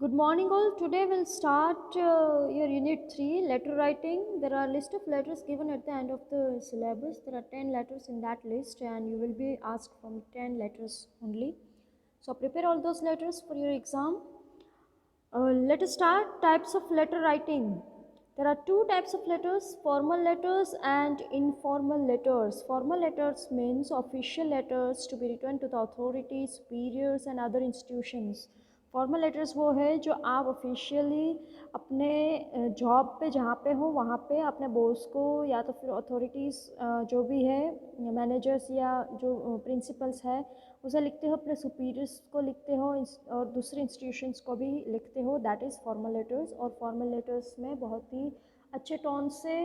Good morning all. Today we'll start your unit 3 letter writing. There are list of letters given at the end of the syllabus. There are 10 letters in that list and you will be asked from 10 letters only. So prepare all those letters for your exam. Let us start types of letter writing. There are two types of letters, formal letters and informal letters. Formal letters means official letters to be written to the authorities, superiors and other institutions. Formal letters वो है जो आप officially अपने job पे जहाँ पे हो वहाँ पे अपने बॉस को या तो फिर अथॉरिटीज़ जो भी है मैनेजर्स या जो प्रिंसिपल्स है उसे लिखते हो, अपने सुपीरियर्स को लिखते हो और दूसरे इंस्टीट्यूशंस को भी लिखते हो, दैट इज़ फॉर्मल लेटर्स। और फॉर्मल लेटर्स में बहुत ही अच्छे टोन से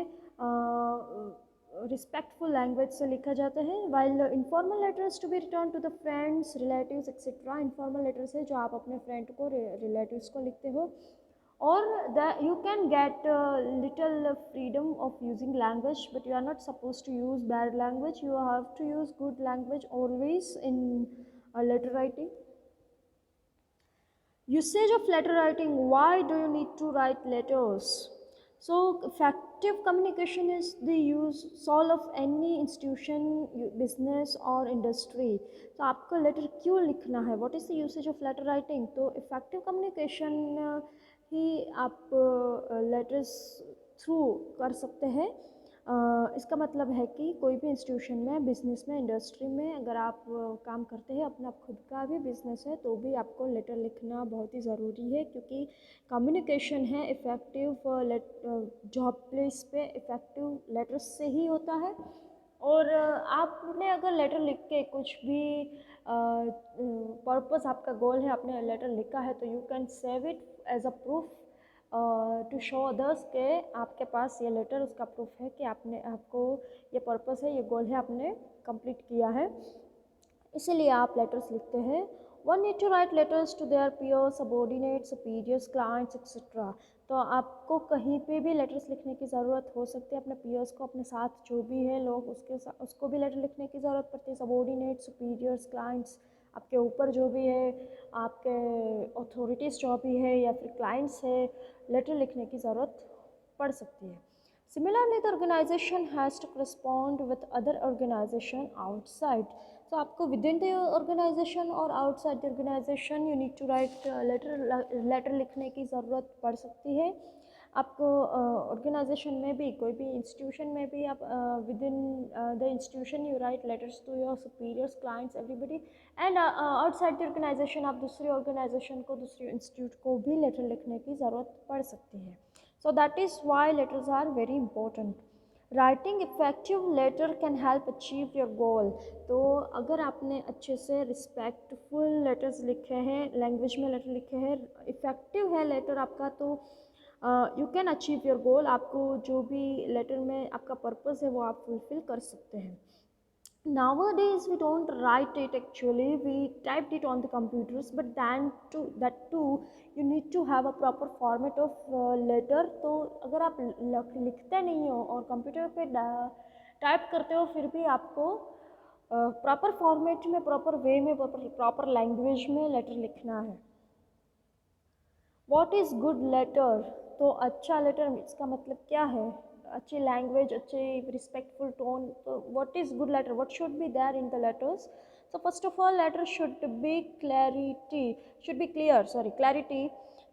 रिस्पेक्टफुल लैंग्वेज से लिखा जाता है। While informal letters to be return to the friends, relatives etcetera, informal letters है जो आप अपने फ्रेंड को, रिलेटिव्स को लिखते हो। और you can get little freedom of using language, but you are not supposed to use bad language. You have to use good language always in letter writing. Usage of letter writing. Why do you need to write letters? So effective communication is the use soul of any institution, business or industry. तो आपको letter क्यों लिखना है? What is the usage of letter writing? तो effective communication ही आप letters through कर सकते हैं। इसका मतलब है कि कोई भी इंस्टीट्यूशन में, बिजनेस में, इंडस्ट्री में अगर आप काम करते हैं, अपना खुद का भी बिजनेस है, तो भी आपको लेटर लिखना बहुत ही ज़रूरी है, क्योंकि कम्युनिकेशन है इफ़ेक्टिव जॉब प्लेस पे इफ़ेक्टिव लेटर्स से ही होता है। और आपने अगर लेटर लिख के कुछ भी पर्पस, आपका गोल है, आपने लेटर लिखा है, तो you can save it as a proof to show others के आपके पास ये लेटर उसका प्रूफ है कि आपको ये पर्पस है, ये गोल है, आपने कंप्लीट किया है, इसीलिए आप लेटर्स लिखते हैं। One need to write letters to their peers, subordinate, superiors, clients etcetera. तो आपको कहीं पे भी लेटर्स लिखने की ज़रूरत हो सकती है, अपने पीयर्स को, अपने साथ जो भी है लोग उसको भी लेटर लिखने की ज़रूरत पड़ती है। सबॉर्डिनेट, सुपीरियर्स, क्लाइंट्स, आपके ऊपर जो भी है, आपके अथॉरिटीज़ जो भी है या फिर क्लाइंट्स है, लेटर लिखने की ज़रूरत पड़ सकती है। Similarly, the organization has to correspond with other organization outside. So आपको within the organization और outside the organization you need to write letter लिखने की ज़रूरत पड़ सकती है। आपको ऑर्गेनाइजेशन में भी, कोई भी इंस्टीट्यूशन में भी आप within the institution you write letters to your superiors, clients, everybody. And outside the organization आप दूसरी ऑर्गेनाइजेशन को, दूसरी इंस्टीट्यूट को भी लेटर लिखने की ज़रूरत पड़ सकती है। So that is why letters are very important. Writing effective letter can help achieve your goal. तो अगर आपने अच्छे से रिस्पेक्टफुल लेटर्स लिखे हैं, लैंग्वेज में लेटर लिखे हैं, इफ़ेक्टिव है लेटर आपका, तो you can achieve your goal. आपको जो भी लेटर में आपका पर्पस है वो आप फुलफिल कर सकते हैं। Nowadays we don't write it, actually we typed it on the computers, but that too you need to have a proper format of letter. तो अगर आप लिखते नहीं हो और कंप्यूटर पे टाइप करते हो, फिर भी आपको प्रॉपर फॉर्मेट में, प्रॉपर वे में, प्रॉपर लैंग्वेज में लेटर लिखना है। What is good letter? तो अच्छा लेटर इसका मतलब क्या है? अच्छी लैंग्वेज, अच्छे रिस्पेक्टफुल टोन। तो what is good letter? What should be there in the letters? So first of all letter should be clarity.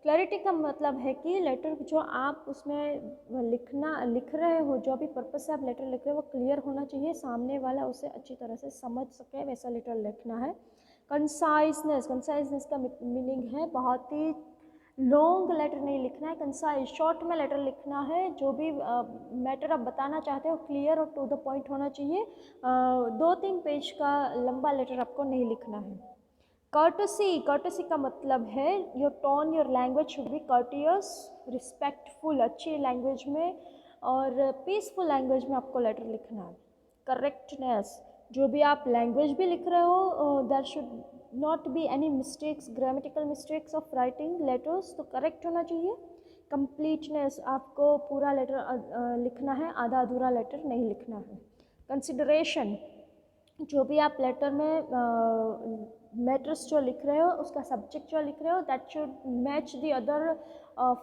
Clarity का मतलब है कि लेटर जो आप उसमें लिख रहे हो, जो भी पर्पस से आप लेटर लिख रहे हो, वो क्लियर होना चाहिए, सामने वाला उसे अच्छी तरह से समझ सके, वैसा लेटर लिखना है। कंसाइजनेस का मीनिंग है बहुत ही लॉन्ग लेटर नहीं लिखना है, कंसाइज, शॉर्ट में लेटर लिखना है। जो भी मैटर आप बताना चाहते हो क्लियर और टू द पॉइंट होना चाहिए। 2-3 पेज का लंबा लेटर आपको नहीं लिखना है। कर्टसी का मतलब है your tone, your language should be courteous, respectful, अच्छी लैंग्वेज में और पीसफुल लैंग्वेज में आपको लेटर लिखना है। करेक्टनेस, जो भी आप लैंग्वेज भी लिख रहे हो, there should not be any mistakes, grammatical mistakes of writing letters, तो करेक्ट होना चाहिए। कंप्लीटनेस, आपको पूरा लेटर लिखना है, आधा अधूरा लेटर नहीं लिखना है। कंसिडरेशन, जो भी आप लेटर में मैटर्स जो लिख रहे हो, उसका सब्जेक्ट जो लिख रहे हो, that should match the other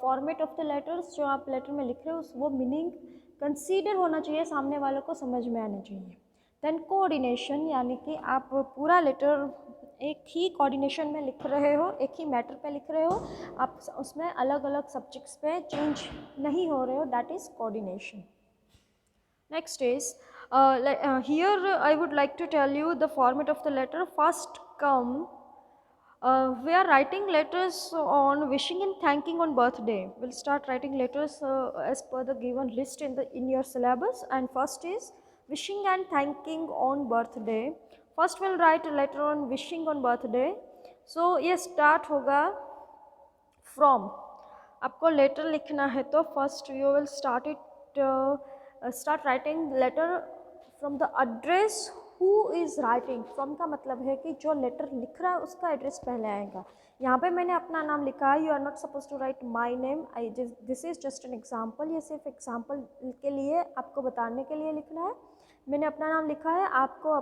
format of the letters जो आप लेटर में लिख रहे हो, वो मीनिंग कंसीडर होना चाहिए, सामने वालों को समझ में आना चाहिए। देन कोऑर्डिनेशन, यानी कि आप पूरा लेटर एक ही कोऑर्डिनेशन में लिख रहे हो, एक ही मैटर पे लिख रहे हो, आप उसमें अलग अलग सब्जेक्ट्स पे चेंज नहीं हो रहे हो, that is coordination. Next is here I would like to tell you the format of the letter. First come we are writing letters on wishing and thanking on birthday. We'll start writing letters as per the given list in your syllabus, and first is wishing and thanking on birthday. First we'll write a letter on wishing on birthday. So ये start होगा from, आपको letter लिखना है तो first you will start writing letter from the address who is writing. From का मतलब है कि जो लेटर लिख रहा है उसका एड्रेस पहले आएगा। यहाँ पे मैंने अपना नाम लिखा है, you are not suppose to write my name, I this is just an example, ये सिर्फ एग्जाम्पल के लिए आपको बताने के लिए लिखना है। मैंने अपना नाम लिखा है, आपको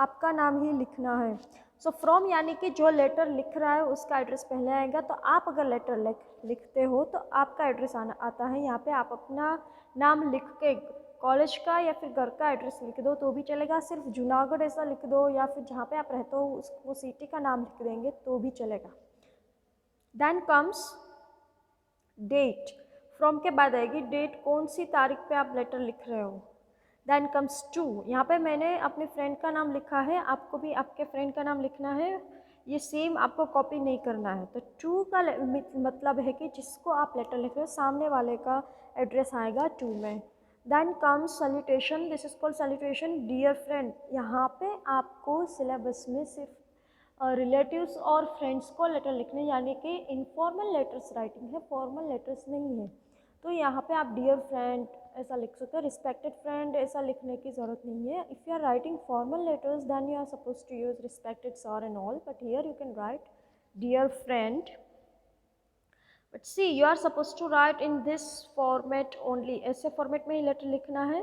आपका नाम ही लिखना है। सो फ्रॉम यानी कि जो लेटर लिख रहा है उसका एड्रेस पहले आएगा, तो आप अगर लेटर लिखते हो तो आपका एड्रेस आता है। यहाँ पे आप अपना नाम लिख के कॉलेज का या फिर घर का एड्रेस लिख दो तो भी चलेगा, सिर्फ जूनागढ़ ऐसा लिख दो या फिर जहाँ पे आप रहते हो वो सिटी का नाम लिख देंगे तो भी चलेगा। देन कम्स डेट, फ्रॉम के बाद आएगी डेट, कौन सी तारीख पे आप लेटर लिख रहे हो। देन कम्स टू, यहाँ पे मैंने अपने फ्रेंड का नाम लिखा है, आपको भी आपके फ्रेंड का नाम लिखना है, ये सेम आपको कॉपी नहीं करना है। तो टू का मतलब है कि जिसको आप लेटर लिख रहे हो सामने वाले का एड्रेस आएगा टू में। Then comes salutation, this is called salutation, dear friend. यहाँ पे आपको सिलेबस में सिर्फ रिलेटिव्स और फ्रेंड्स को लेटर लिखने, यानी कि इनफॉर्मल लेटर्स राइटिंग है, फॉर्मल लेटर्स नहीं है। तो यहाँ पे आप डियर फ्रेंड ऐसा लिख सकते हो, रिस्पेक्टेड फ्रेंड ऐसा लिखने की ज़रूरत नहीं है। If you are writing formal letters then you are suppose to use respected sir and all, but here you can write dear friend. But see you are suppose to write in this format only, ऐसे format में ही letter लिखना है।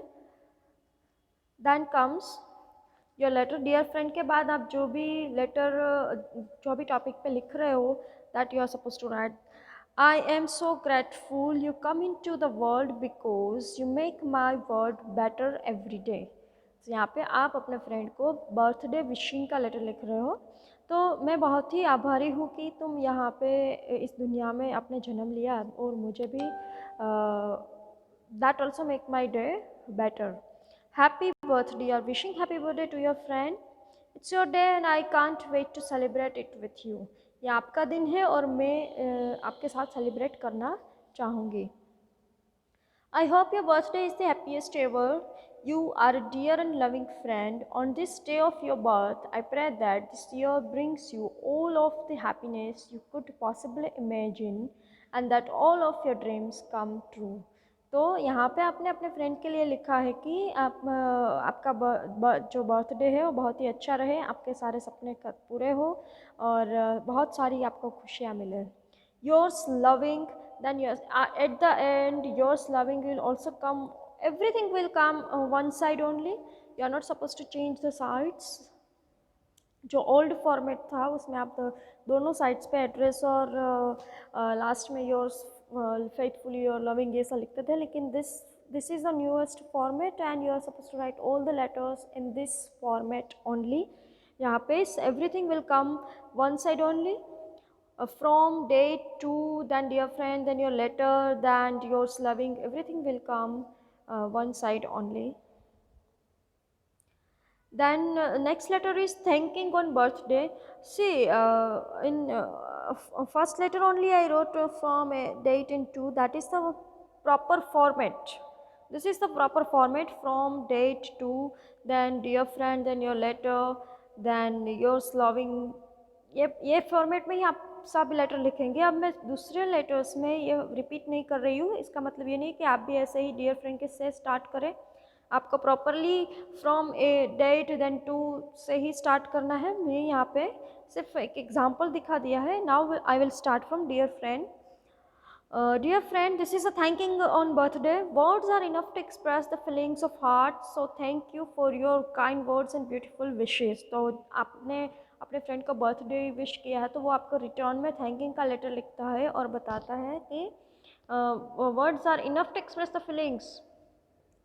Then comes your letter, dear friend के बाद आप जो भी लेटर जो भी टॉपिक पे लिख रहे हो that you are suppose to write I am so grateful you come into the world because you make my world better every day. तो यहाँ पे आप अपने फ्रेंड को बर्थडे विशिंग का लेटर लिख रहे हो, तो मैं बहुत ही आभारी हूँ कि तुम यहाँ पे इस दुनिया में आपने जन्म लिया और मुझे भी that also make my day better. Happy birthday, you are wishing happy birthday to your friend. It's your day and I can't wait to celebrate it with you. ये आपका दिन है और मैं आपके साथ सेलिब्रेट करना चाहूँगी। I hope your birthday is the happiest ever. You are a dear and loving friend. On this day of your birth, I pray that this year brings you all of the happiness you could possibly imagine and that all of your dreams come true. तो यहाँ पे आपने अपने friend के लिए लिखा है कि आपका जो बर्थडे है वो बहुत ही अच्छा रहे, आपके सारे सपने पूरे हो और बहुत सारी आपको खुशियाँ मिले। Yours loving, then yours at the end yours loving will also come, everything will come one side only, you are not supposed to change the sides। जो ओल्ड फॉर्मेट था उसमें आप दोनों साइड्स पे एड्रेस और लास्ट में yours faithfully और loving ये सब लिखते थे, लेकिन this is the newest format and you are suppose to write all the letters in this format only. यहाँ पे everything will come one side only, from date to then dear friend then your letter then yours loving, everything will come one side only। Then next letter is thanking on birthday। See in first letter only I wrote from a date into, that is the proper format, this is the proper format, from date to then dear friend then your letter then yours loving, ये format में ही आप सब letter लिखेंगे। अब मैं दूसरे letters में ये रिपीट नहीं कर रही हूँ, इसका मतलब ये नहीं कि आप भी ऐसे ही डियर फ्रेंड के से स्टार्ट करें, आपको properly from a date then to से ही स्टार्ट करना है। मैं यहाँ पे सिर्फ एक एग्जांपल दिखा दिया है। Now I will start from dear friend. Dear friend, this is a thanking on birthday. Words are enough to express the feelings of heart, so thank you for your kind words and beautiful wishes। तो आपने अपने friend को birthday wish किया है तो वो आपको return में थैंकिंग का लेटर लिखता है और बताता है कि words are enough to express the feelings.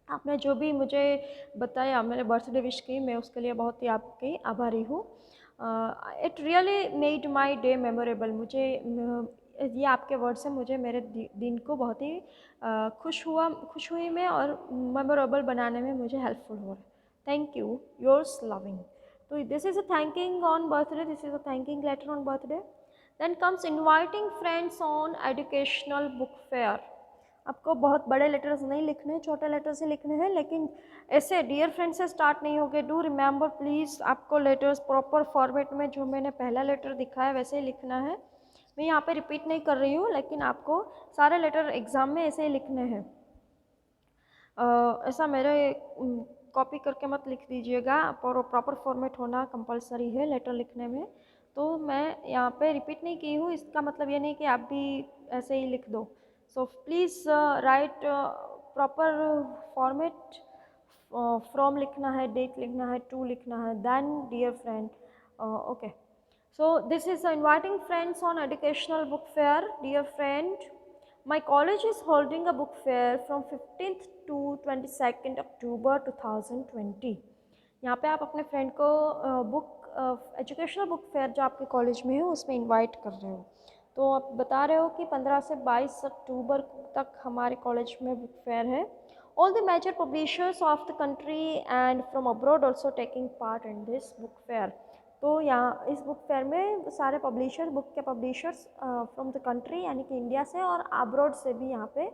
आपने जो भी मुझे बताया, मेरे बर्थडे विश की, मैं उसके लिए बहुत ही आपकी आभारी हूँ। It really made my day memorable. मुझे ये आपके वर्ड से मुझे मेरे दिन को बहुत ही खुश हुई मैं, और मेमोरेबल बनाने में मुझे हेल्पफुल हो रहा है। Thank you, yours loving. तो this is a thanking on birthday, this is a thanking letter on birthday. Then comes inviting friends on educational book fair. आपको बहुत बड़े लेटर्स नहीं लिखने हैं, छोटे लेटर्स ही लिखने हैं, लेकिन ऐसे डियर फ्रेंड से स्टार्ट नहीं होगे। डू रिमेंबर प्लीज़, आपको लेटर्स प्रॉपर फॉर्मेट में जो मैंने पहला लेटर दिखाया वैसे ही लिखना है। मैं यहाँ पे रिपीट नहीं कर रही हूँ, लेकिन आपको सारे लेटर एग्ज़ाम में ऐसे ही लिखने हैं। ऐसा मेरे कॉपी करके मत लिख दीजिएगा, प्रॉपर फॉर्मेट होना कंपलसरी है लेटर लिखने में। तो मैं यहाँ पे रिपीट नहीं की हूँ, इसका मतलब ये नहीं कि आप भी ऐसे ही लिख दो। So please write proper format. From लिखना है, डेट लिखना है, टू लिखना है, then dear friend. Okay, so this is inviting friends on educational book fair. Dear friend, my college is holding a book fair from 15th to 22nd October 2020. यहाँ पे आप अपने फ्रेंड को बुक एजुकेशनल बुक फेयर जो आपके college में है उसमें इनवाइट कर रहे हो। तो आप बता रहे हो कि 15 से 22 अक्टूबर तक हमारे कॉलेज में बुक फेयर है। All the major publishers of the country and from abroad also taking part in this book fair. तो यहाँ इस बुक फेयर में सारे पब्लिशर, बुक के पब्लिशर्स फ्रॉम द कंट्री यानी कि इंडिया से और अब्रॉड से भी यहाँ पे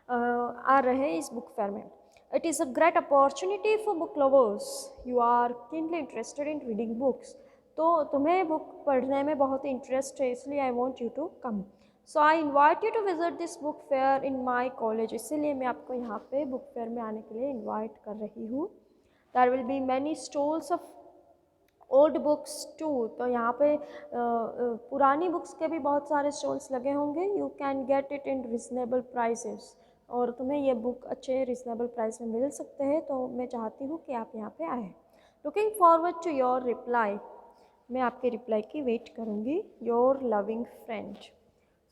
आ रहे हैं इस बुक फेयर में। It is a great opportunity for book lovers, you are keenly interested in reading books. तो तुम्हें बुक पढ़ने में बहुत ही इंटरेस्ट है, इसलिए I want you to come. So I invite you to visit this book fair in my college. इसीलिए मैं आपको यहाँ पे बुक फेयर में आने के लिए इन्वाइट कर रही हूँ। There will be many stalls of old books too. तो यहाँ पे पुरानी बुक्स के भी बहुत सारे स्टॉल्स लगे होंगे। You can get it in reasonable prices, और तुम्हें ये बुक अच्छे रिजनेबल प्राइस में मिल सकते हैं। तो मैं चाहती हूँ कि आप यहाँ पे आए। Looking forward to your reply, मैं आपके रिप्लाई की वेट करूँगी। Your loving friend.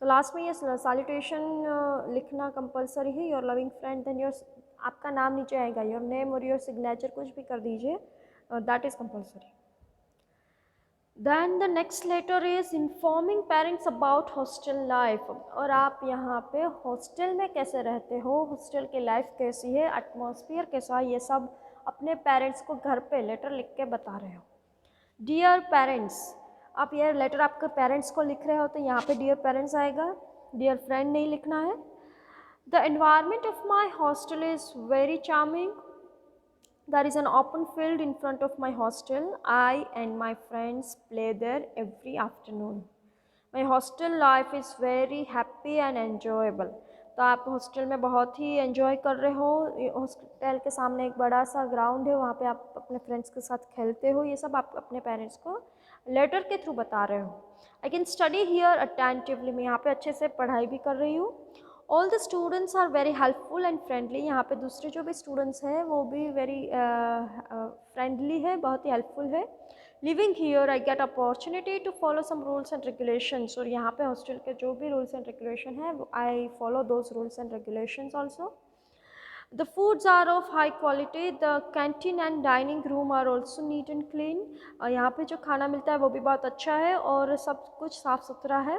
तो लास्ट में ये सैल्यूटेशन लिखना कंपलसरी है, your loving friend. Then your, आपका नाम नीचे आएगा, योर नेम और योर सिग्नेचर कुछ भी कर दीजिए, that is compulsory. Then the next letter is informing parents about hostel life। और आप यहाँ पे हॉस्टल में कैसे रहते हो, हॉस्टल की लाइफ कैसी है, एटमॉस्फेयर कैसा है, ये सब अपने पेरेंट्स को घर पे लेटर लिख के बता रहे हो। डियर पेरेंट्स, आप ये लेटर आपके पेरेंट्स को लिख रहे हो तो यहाँ पे डियर पेरेंट्स आएगा, डियर फ्रेंड नहीं लिखना है। The environment of my hostel is very charming. There is an open field in front of my hostel. I and my friends play there every afternoon. My hostel life is very happy and enjoyable. तो आप hostel में बहुत ही enjoy कर रहे हो। Hostel के सामने एक बड़ा सा ग्राउंड है, वहाँ पे आप अपने फ्रेंड्स के साथ खेलते हो। ये सब आप अपने पेरेंट्स को लेटर के थ्रू बता रहे हो। I can study here attentively, मैं यहाँ पे अच्छे से पढ़ाई भी कर रही हूँ। All the students are very helpful and friendly. यहाँ पे दूसरे जो भी स्टूडेंट्स हैं वो भी वेरी फ्रेंडली है, बहुत ही हेल्पफुल है। Living here I get opportunity to follow some rules and regulations. और यहाँ पे हॉस्टल के जो भी रूल्स एंड रेगुलेशन है I follow those rules and regulations also. The foods are of high quality. The canteen and dining room are also neat and clean. यहाँ पे जो खाना मिलता है वो भी बहुत अच्छा है और सब कुछ साफ़ सुथरा है।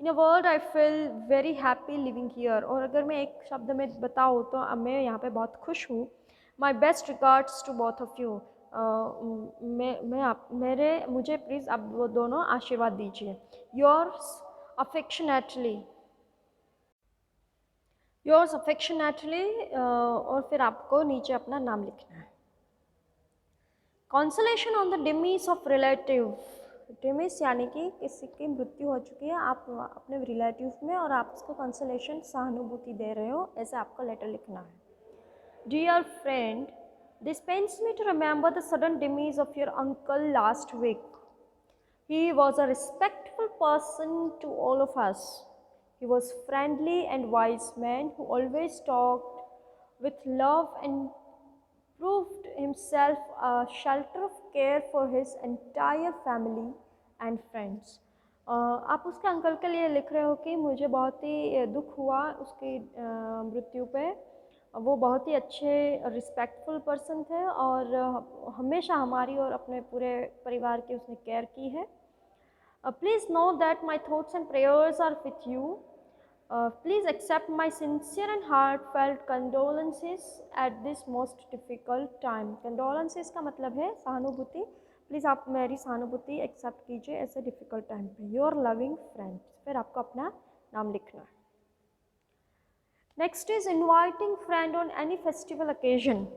In a word, I feel very happy living here. और अगर मैं एक शब्द में बताऊँ तो मैं यहाँ पे बहुत खुश हूँ। My best regards to both of you. मुझे प्लीज़ आप वो दोनों आशीर्वाद दीजिए। Yours affectionately. योर्स अफेक्शनेटली, और फिर आपको नीचे अपना नाम लिखना है। Consolation on the demise of relative. Demise यानी कि किसी की मृत्यु हो चुकी है, आप अपने रिलेटिव में, और आप उसको कंसोलेशन, सहानुभूति दे रहे हो, ऐसे आपको लेटर लिखना है। Dear friend, this pains me to remember the sudden demise of your uncle last week. He was a respectful person to all of us. He was friendly and wise man who always talked with love and proved himself a shelter of care for his entire family and friends. आप उसके uncle के लिए लिख रहे हो कि मुझे बहुत ही दुख हुआ उसकी मृत्यु पे। वो बहुत ही अच्छे रिस्पेक्टफुल पर्सन थे और हमेशा हमारी और अपने पूरे परिवार की उसने केयर की है। Please know that my thoughts and prayers are with you. Please accept my sincere and heartfelt condolences at this most difficult time. Condolences का मतलब है सहानुभूति। प्लीज़ आप मेरी सहानुभूति एक्सेप्ट कीजिए ऐसे डिफ़िकल्ट टाइम पे। योर लविंग फ्रेंड, फिर आपको अपना नाम लिखना है। Next is inviting friend on any festival occasion.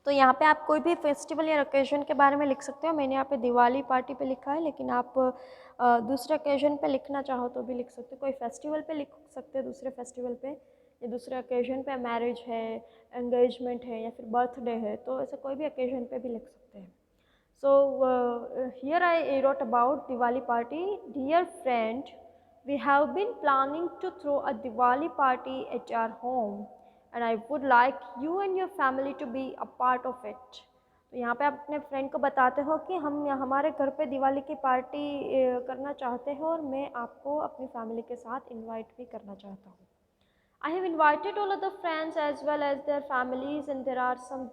तो यहाँ पे आप कोई भी फेस्टिवल या ओकेजन के बारे में लिख सकते हो। मैंने यहाँ पे दिवाली पार्टी पे लिखा है, लेकिन आप दूसरे ओकेजन पे लिखना चाहो तो भी लिख सकते हो। कोई फेस्टिवल पे लिख सकते हो, दूसरे फेस्टिवल पे या दूसरे ओकेजन पे, मैरिज है, एंगेजमेंट है या फिर बर्थडे है, तो ऐसे कोई भी ओकेजन पे भी लिख सकते हैं। So here I wrote about Diwali party. Dear friend, we have been planning to throw a Diwali party at our home and I would like you and your family to be a part of it. तो यहाँ पे आप अपने friend को बताते हो कि हम हमारे घर पे दिवाली की पार्टी करना चाहते हो और मैं आपको अपनी फैमिली के साथ इनवाइट भी करना चाहता हूँ। I have invited all other friends as well as their families and there are some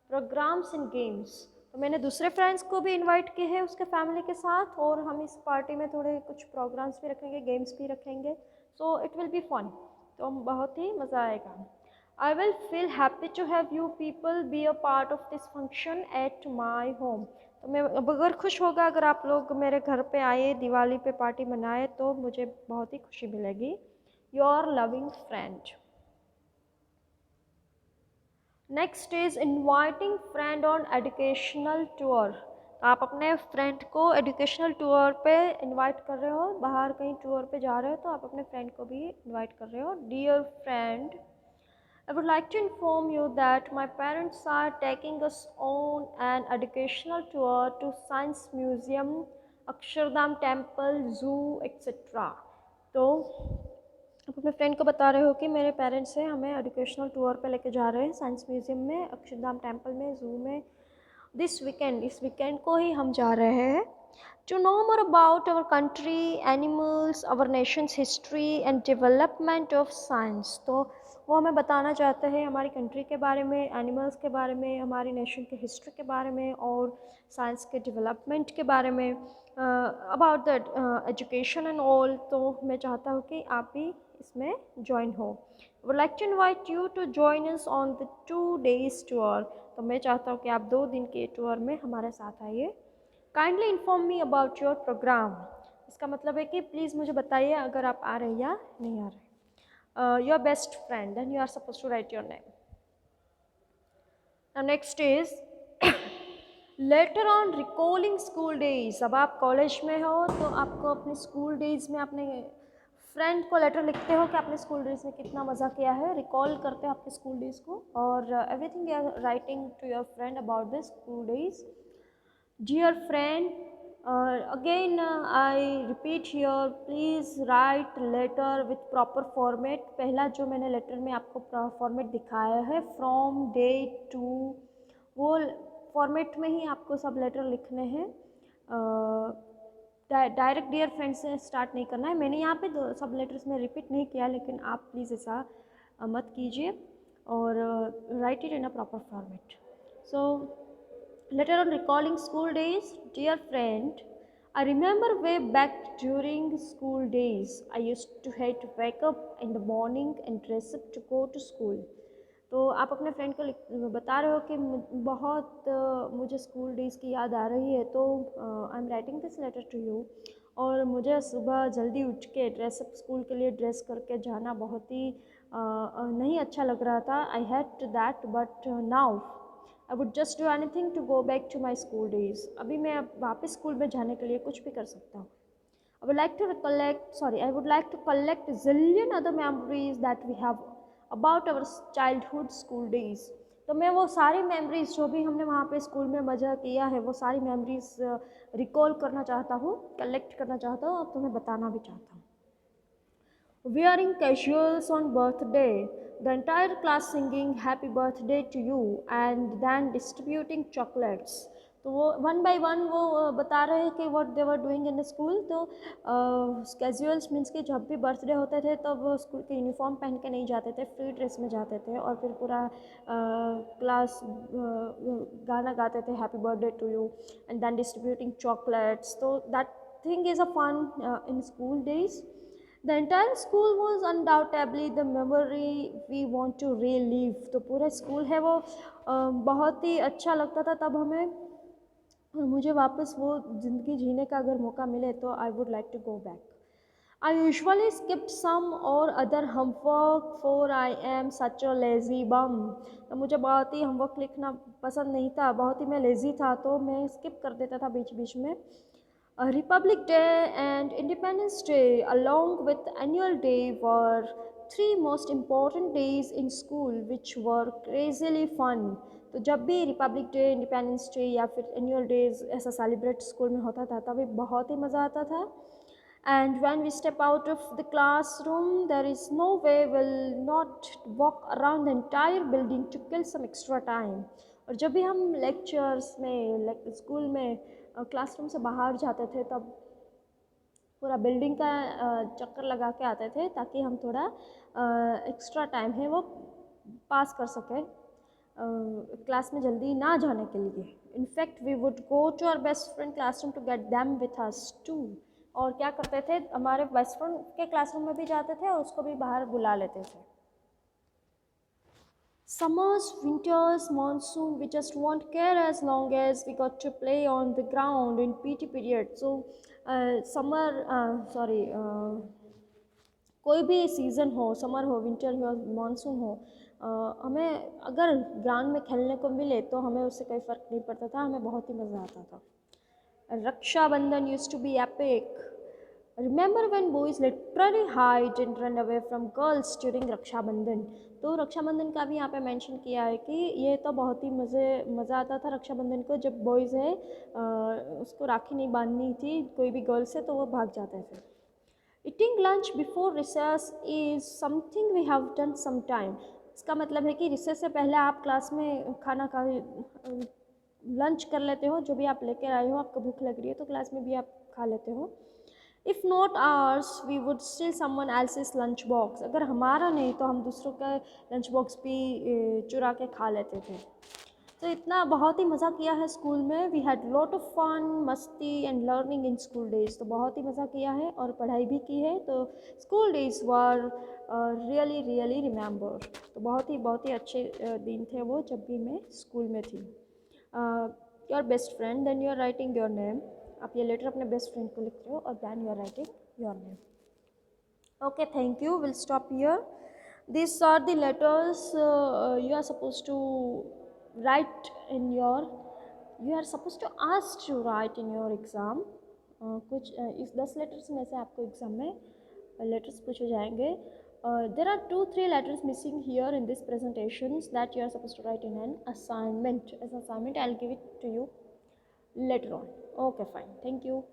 programs and games. तो मैंने दूसरे फ्रेंड्स को भी इनवाइट किए हैं उसके फैमिली के साथ और हम इस पार्टी में थोड़े कुछ प्रोग्राम्स भी रखेंगे, गेम्स भी रखेंगे। So it will be fun, तो बहुत ही मज़ा आएगा। I will feel happy to have you people be a part of this function at my home. तो मैं अगर खुश होगा अगर आप लोग मेरे घर पे आए, दिवाली पे पार्टी मनाए, तो मुझे बहुत ही खुशी मिलेगी। Your loving friend. Next is inviting friend on educational tour. आप अपने फ्रेंड को एजुकेशनल टूर पे इनवाइट कर रहे हो, बाहर कहीं टूर पे जा रहे हो तो आप अपने फ्रेंड को भी इनवाइट कर रहे हो। Dear friend, I would like to inform you that my parents are taking us on an educational tour to science museum, Akshardham temple, zoo etcetera. तो आप अपने फ्रेंड को बता रहे हो कि मेरे पेरेंट्स हैं हमें एजुकेशनल टूर पे लेके जा रहे हैं साइंस म्यूज़ियम में, अक्षरधाम टेम्पल में, ज़ू में, दिस वीकेंड, इस वीकेंड को ही हम जा रहे हैं। To know more about our country, animals, our nations history and development of science. तो वो हमें बताना चाहते हैं हमारी कंट्री के बारे में, एनिमल्स के बारे में, हमारी नेशन के हिस्ट्री के बारे में और साइंस के डेवलपमेंट के बारे में, about that education and all. तो मैं चाहता हूँ कि आप भी इसमें ज्वाइन हो। I would like to invite you to join us on the 2 days tour. तो मैं चाहता हूँ कि आप 2 दिन के टूर में हमारे साथ आइए। Kindly inform me about your programme. इसका मतलब है कि प्लीज़ मुझे बताइए अगर आप आ रहे हैं या नहीं आ रहे। Your best friend, then you are suppose to write your name. Now next is letter on recalling school days. अब आप कॉलेज में हो तो आपको अपने स्कूल डेज में अपने फ्रेंड को लेटर लिखते हो कि आपने स्कूल डेज में कितना मज़ा किया है, रिकॉल करते हो आपके स्कूल डेज को और everything you are writing to your friend about the school days. Dear friend, again I repeat here, please write letter with proper format. पहला जो मैंने लेटर में आपको फॉर्मेट दिखाया है, फ्रॉम, डेट, टू, वो फॉर्मेट में ही आपको सब लेटर लिखने हैं। डायरेक्ट डियर फ्रेंड्स से स्टार्ट नहीं करना है। मैंने यहाँ पे सब लेटर्स में रिपीट नहीं किया, लेकिन आप प्लीज़ ऐसा मत कीजिए और write it in a proper format. So letter on recalling school days. Dear friend, I remember way back during school days, I used to hate to wake up in the morning and dress up to go to school. तो आप अपने friend को बता रहे हो कि बहुत मुझे स्कूल डेज़ की याद आ रही है, तो I am writing this letter to you. और मुझे सुबह जल्दी उठ के ड्रेसअप स्कूल के लिए ड्रेस करके जाना बहुत ही नहीं अच्छा लग रहा था। I had that but now I would just do anything to go back to my school days. अभी मैं वापस स्कूल में जाने के लिए कुछ भी कर सकता हूँ। I would like to collect zillion other memories that we have about our childhood school days. तो मैं वो सारी मेमोरीज जो भी हमने वहाँ पे स्कूल में मज़ा किया है, वो सारी मेमोरीज रिकॉल करना चाहता हूँ, कलेक्ट करना चाहता हूँ और तुम्हें बताना भी चाहता हूँ। Wearing casuals on birthday. the entire class singing happy birthday to you and then distributing chocolates. तो वो वन बाय वन वो बता रहे हैं कि what they were doing in school. तो कैजुअल्स मीन्स कि जब भी बर्थडे होते थे तब वो स्कूल के यूनिफॉर्म पहन के नहीं जाते थे, फ्री ड्रेस में जाते थे और फिर पूरा क्लास गाना गाते थे happy birthday to you and then distributing chocolates. तो that thing is a fun in school days. The entire school was undoubtedly the memory we want to relive। तो पूरा स्कूल है वो बहुत ही अच्छा लगता था तब हमें, और मुझे वापस वो ज़िंदगी जीने का अगर मौका मिले तो I would like to go back. I usually skipped some or other homework for I am such a lazy bum। तो मुझे बहुत ही होमवर्क लिखना पसंद नहीं था, बहुत ही मैं लेज़ी था, तो मैं स्किप कर देता था बीच बीच में। Republic Day and Independence Day along with Annual Day were three most important days in school which were crazily fun। तो जब भी रिपब्लिक डे, इंडिपेंडेंस डे या फिर एनुअल डेज ऐसा सेलिब्रेट स्कूल में होता था तभी बहुत ही मज़ा आता था। And when we step out of the classroom, there is no way we'll not walk around the entire building to kill some extra time। और जब भी हम लेक्चर्स में स्कूल में क्लासरूम से बाहर जाते थे तब पूरा बिल्डिंग का चक्कर लगा के आते थे ताकि हम थोड़ा एक्स्ट्रा टाइम है वो पास कर सकें क्लास में जल्दी ना जाने के लिए। In fact we would go to our best friend classroom to get them with us too. और क्या करते थे, हमारे बेस्ट फ्रेंड के क्लासरूम में भी जाते थे और उसको भी बाहर बुला लेते थे। Summers, winters, monsoon, we just won't care as long as we got to play on the ground in PT period। So कोई भी सीज़न हो, समर हो, विंटर हो, मानसून हो, हमें अगर ग्राउंड में खेलने को मिले तो हमें उससे कोई फ़र्क नहीं पड़ता था, हमें बहुत ही मज़ा आता था। Rakshabandhan used to be epic। Remember when boys literally hide and run away from girls during Rakshabandhan. तो रक्षाबंधन का भी यहाँ पे मेंशन किया है कि ये तो बहुत ही मज़ा आता था रक्षाबंधन को, जब बॉयज़ है उसको राखी नहीं बांधनी थी कोई भी गर्ल से तो वो भाग जाते थे। Eating lunch before recess is something we have done sometime। इसका मतलब है कि रिसेस से पहले आप क्लास में खाना खा लंच कर लेते हो, जो भी आप लेकर आए हो, आपको भूख लग रही है तो क्लास में भी आप खा लेते हो। If not ours we would still someone else's lunch box. अगर हमारा नहीं तो हम दूसरों का लंच बॉक्स भी चुरा के खा लेते थे। तो इतना बहुत ही मज़ा किया है स्कूल में। We had lot of fun, मस्ती and learning in school days. तो बहुत ही मज़ा किया है और पढ़ाई भी की है। तो school days were really really remember. तो बहुत ही अच्छे दिन थे वो जब भी मैं स्कूल में थी। Your best friend, then you are writing your name. आप ये लेटर अपने बेस्ट फ्रेंड को लिख रहे हो और then you are writing your name. Okay, thank you. We'll stop here. These are the letters you are supposed to write in your, you are supposed to ask to write in your exam। कुछ इस 10 letters में से आपको exam में letters पूछे जाएंगे। There are 2-3 letters missing here in this presentations that you are supposed to write in an assignment। As assignment, I'll give it to you later on। Okay, fine. Thank you.